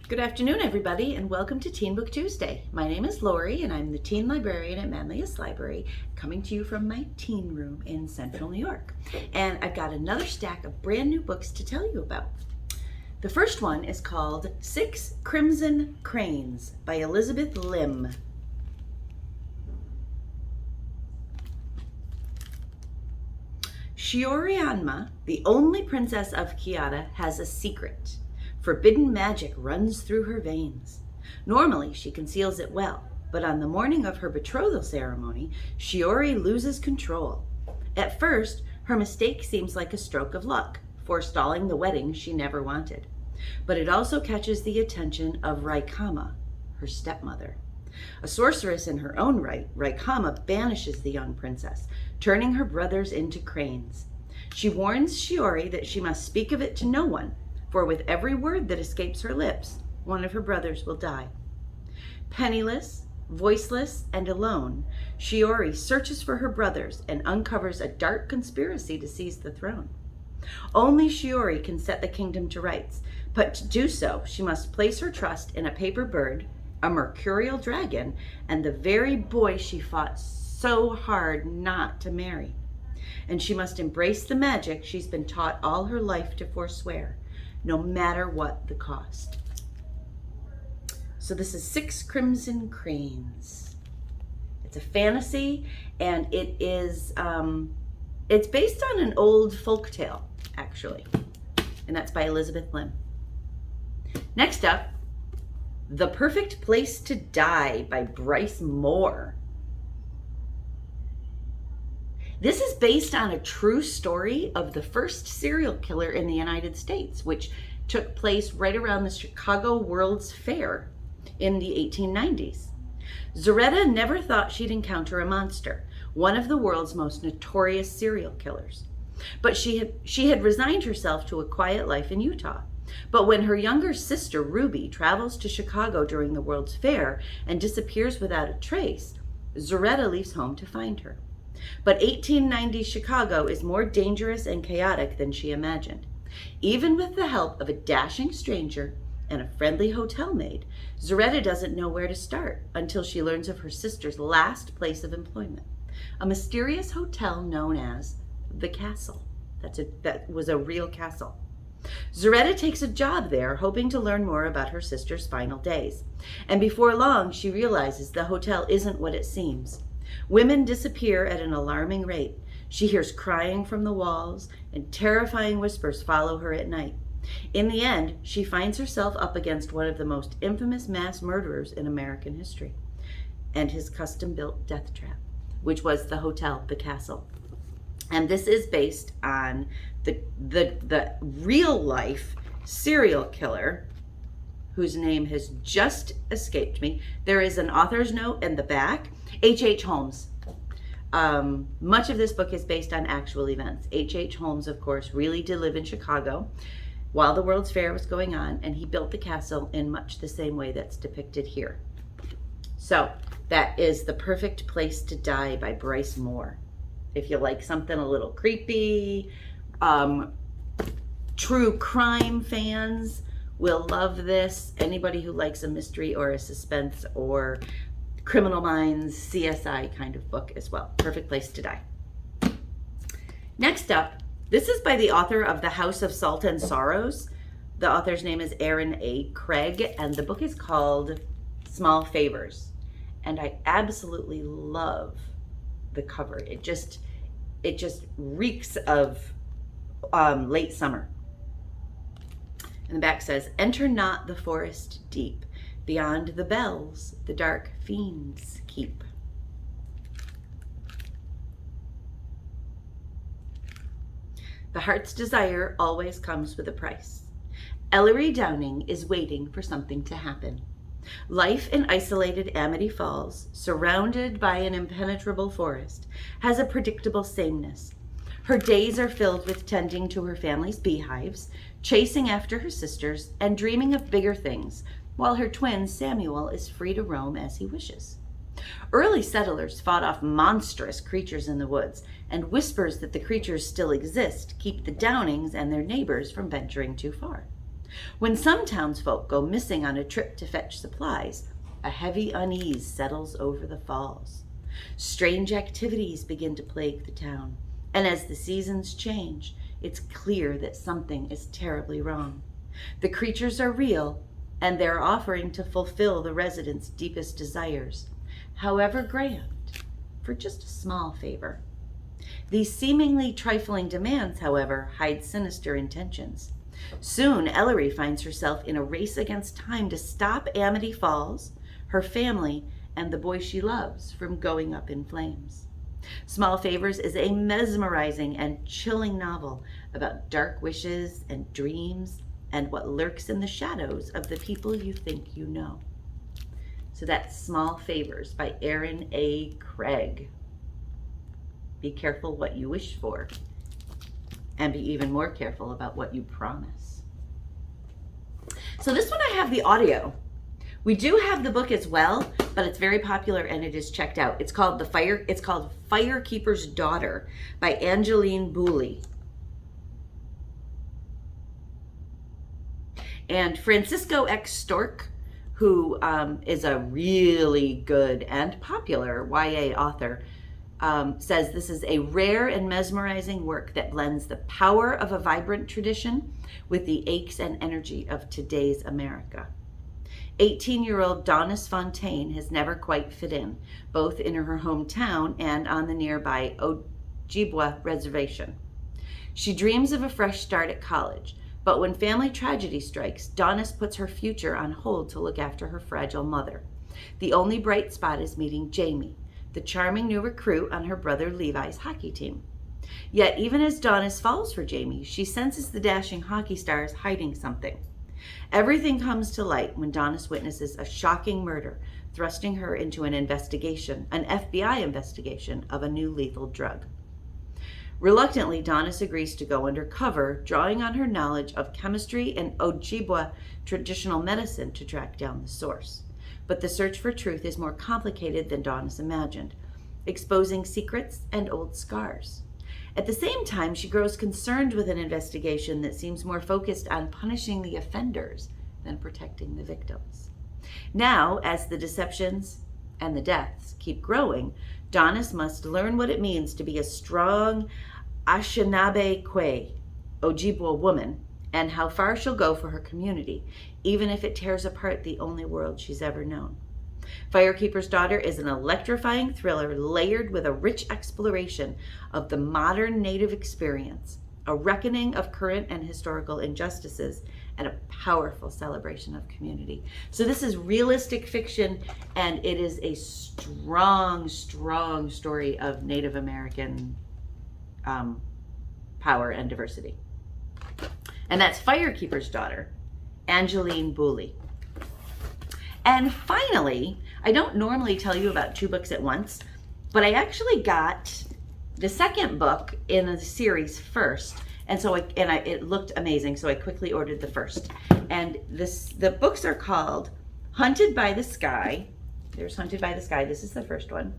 Good afternoon, everybody, and welcome to Teen Book Tuesday. My name is Lorie, and I'm the teen librarian at Manlius Library, coming to you from my teen room in Central New York. And I've got another stack of brand new books to tell you about. The first one is called 6 Crimson Cranes by Elizabeth Lim. Shiorianma, the only princess of Kyoto, has a secret. Forbidden magic runs through her veins. Normally, she conceals it well, but on the morning of her betrothal ceremony, Shiori loses control. At first, her mistake seems like a stroke of luck, forestalling the wedding she never wanted. But it also catches the attention of Raikama, her stepmother. A sorceress in her own right, Raikama banishes the young princess, turning her brothers into cranes. She warns Shiori that she must speak of it to no one, for with every word that escapes her lips, one of her brothers will die. Penniless, voiceless, and alone, Shiori searches for her brothers and uncovers a dark conspiracy to seize the throne. Only Shiori can set the kingdom to rights, but to do so, she must place her trust in a paper bird, a mercurial dragon, and the very boy she fought so hard not to marry. And she must embrace the magic she's been taught all her life to forswear, no matter what the cost. So this is 6 Crimson Cranes. It's a fantasy, and it is it's based on an old folk tale, actually, and that's by Elizabeth Lim. Next up, The Perfect Place to Die by Bryce Moore. This is based on a true story of the first serial killer in the United States, which took place right around the Chicago World's Fair in the 1890s. Zoretta never thought she'd encounter a monster, one of the world's most notorious serial killers. But she had resigned herself to a quiet life in Utah. But when her younger sister, Ruby, travels to Chicago during the World's Fair and disappears without a trace, Zoretta leaves home to find her. But 1890 Chicago is more dangerous and chaotic than she imagined. Even with the help of a dashing stranger and a friendly hotel maid, Zoretta doesn't know where to start until she learns of her sister's last place of employment, a mysterious hotel known as the Castle. That was a real castle. Zoretta takes a job there, hoping to learn more about her sister's final days. And before long, she realizes the hotel isn't what it seems. Women disappear at an alarming rate. She hears crying from the walls, and terrifying whispers follow her at night. In the end, she finds herself up against one of the most infamous mass murderers in American history, and his custom-built death trap, which was the hotel, the Castle. And this is based on the real-life serial killer, whose name has just escaped me. There is an author's note in the back. H.H. Holmes. Much of this book is based on actual events. H.H. Holmes, of course, really did live in Chicago while the World's Fair was going on, and he built the castle in much the same way that's depicted here. So that is The Perfect Place to Die by Bryce Moore. If you like something a little creepy, true crime fans will love this. Anybody who likes a mystery or a suspense or Criminal Minds, CSI kind of book as well. Perfect Place to Die. Next up, this is by the author of The House of Salt and Sorrows. The author's name is Aaron A. Craig, and the book is called Small Favors. And I absolutely love the cover. It just reeks of late summer. And the back says, "Enter not the forest deep. Beyond the bells, the dark fiends keep." The heart's desire always comes with a price. Ellery Downing is waiting for something to happen. Life in isolated Amity Falls, surrounded by an impenetrable forest, has a predictable sameness. Her days are filled with tending to her family's beehives, chasing after her sisters, and dreaming of bigger things, while her twin Samuel is free to roam as he wishes. Early settlers fought off monstrous creatures in the woods, and whispers that the creatures still exist keep the Downings and their neighbors from venturing too far. When some townsfolk go missing on a trip to fetch supplies, a heavy unease settles over the falls. Strange activities begin to plague the town, and as the seasons change, it's clear that something is terribly wrong. The creatures are real, and they're offering to fulfill the residents' deepest desires, however grand, for just a small favor. These seemingly trifling demands, however, hide sinister intentions. Soon, Ellery finds herself in a race against time to stop Amity Falls, her family, and the boy she loves from going up in flames. Small Favors is a mesmerizing and chilling novel about dark wishes and dreams and what lurks in the shadows of the people you think you know. So that's Small Favors by Aaron A. Craig. Be careful what you wish for, and be even more careful about what you promise. So this one I have the audio. We do have the book as well, but it's very popular and it is checked out. It's called Firekeeper's Daughter by Angeline Booley. And Francisco X. Stork, who is a really good and popular YA author, says this is a rare and mesmerizing work that blends the power of a vibrant tradition with the aches and energy of today's America. 18-year-old Donis Fontaine has never quite fit in, both in her hometown and on the nearby Ojibwa reservation. She dreams of a fresh start at college, but when family tragedy strikes, Donis puts her future on hold to look after her fragile mother. The only bright spot is meeting Jamie, the charming new recruit on her brother Levi's hockey team. Yet even as Donis falls for Jamie, she senses the dashing hockey star is hiding something. Everything comes to light when Donis witnesses a shocking murder, thrusting her into an FBI investigation of a new lethal drug. Reluctantly, Donis agrees to go undercover, drawing on her knowledge of chemistry and Ojibwa traditional medicine to track down the source. But the search for truth is more complicated than Donis imagined, exposing secrets and old scars. At the same time, she grows concerned with an investigation that seems more focused on punishing the offenders than protecting the victims. Now, as the deceptions and the deaths keep growing, Donis must learn what it means to be a strong Anishinaabe Ojibwa woman, and how far she'll go for her community, even if it tears apart the only world she's ever known. Firekeeper's Daughter is an electrifying thriller layered with a rich exploration of the modern Native experience, a reckoning of current and historical injustices, and a powerful celebration of community. So this is realistic fiction, and it is a strong, strong story of Native American power and diversity. And that's Firekeeper's Daughter, Angeline Booley. And finally, I don't normally tell you about two books at once, but I actually got the second book in the series first, and so it looked amazing, so I quickly ordered the first. And the books are called Hunted by the Sky. There's Hunted by the Sky. This is the first one.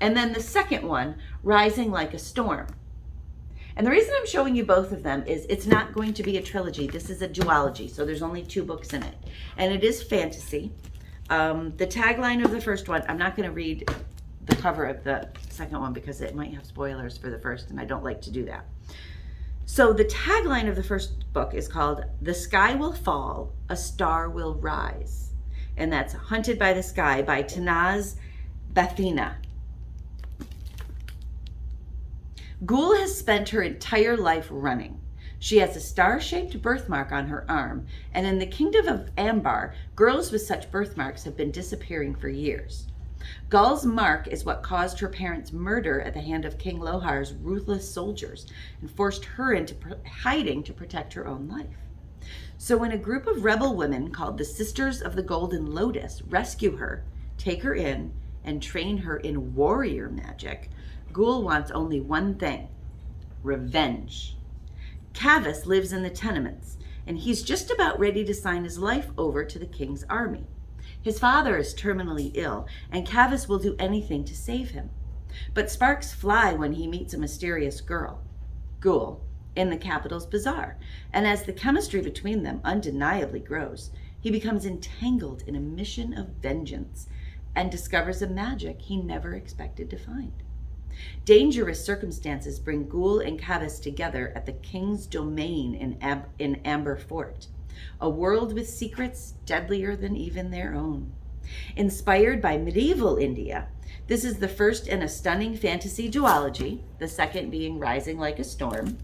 And then the second one, Rising Like a Storm. And the reason I'm showing you both of them is it's not going to be a trilogy. This is a duology, so there's only 2 books in it. And it is fantasy. The tagline of the first one, I'm not going to read the cover of the second one because it might have spoilers for the first, and I don't like to do that. So the tagline of the first book is called The Sky Will Fall, A Star Will Rise. And that's Hunted by the Sky by Tanaz Bathina. Ghoul has spent her entire life running. She has a star-shaped birthmark on her arm, and in the kingdom of Ambar, girls with such birthmarks have been disappearing for years. Gull's mark is what caused her parents' murder at the hand of King Lohar's ruthless soldiers and forced her into hiding to protect her own life. So when a group of rebel women called the Sisters of the Golden Lotus rescue her, take her in, and train her in warrior magic, Ghoul wants only one thing: revenge. Cavis lives in the tenements, and he's just about ready to sign his life over to the king's army. His father is terminally ill, and Cavis will do anything to save him. But sparks fly when he meets a mysterious girl, Ghoul, in the capital's bazaar. And as the chemistry between them undeniably grows, he becomes entangled in a mission of vengeance and discovers a magic he never expected to find. Dangerous circumstances bring Ghoul and Kavis together at the king's domain in Amber Fort, a world with secrets deadlier than even their own. Inspired by medieval India, this is the first in a stunning fantasy duology, the second being Rising Like a Storm,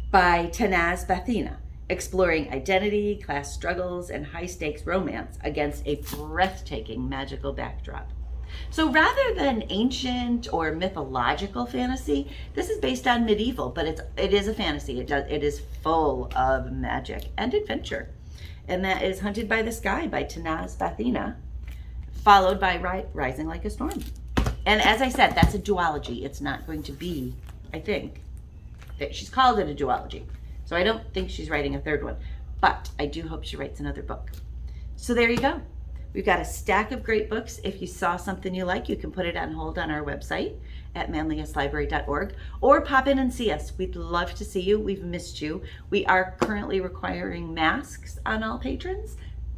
by Tanaz Bathina, exploring identity, class struggles, and high-stakes romance against a breathtaking magical backdrop. So rather than ancient or mythological fantasy, this is based on medieval, but it is a fantasy. It is full of magic and adventure. And that is Hunted by the Sky by Tanaz Bathina, followed by Rising Like a Storm. And as I said, that's a duology. It's not going to be, I think, that she's called it a duology. So I don't think she's writing a third one, but I do hope she writes another book. So there you go. We've got a stack of great books. If you saw something you like, you can put it on hold on our website at manliuslibrary.org or pop in and see us. We'd love to see you. We've missed you. We are currently requiring masks on all patrons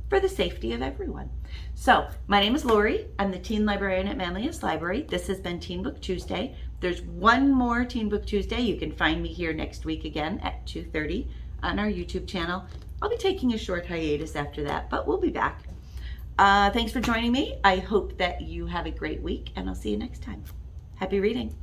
for the safety of everyone. So my name is Lorie. I'm the teen librarian at Manlius Library. This has been Teen Book Tuesday. There's one more Teen Book Tuesday. You can find me here next week again at 2:30 on our YouTube channel. I'll be taking a short hiatus after that, but we'll be back. Thanks for joining me. I hope that you have a great week, and I'll see you next time. Happy reading.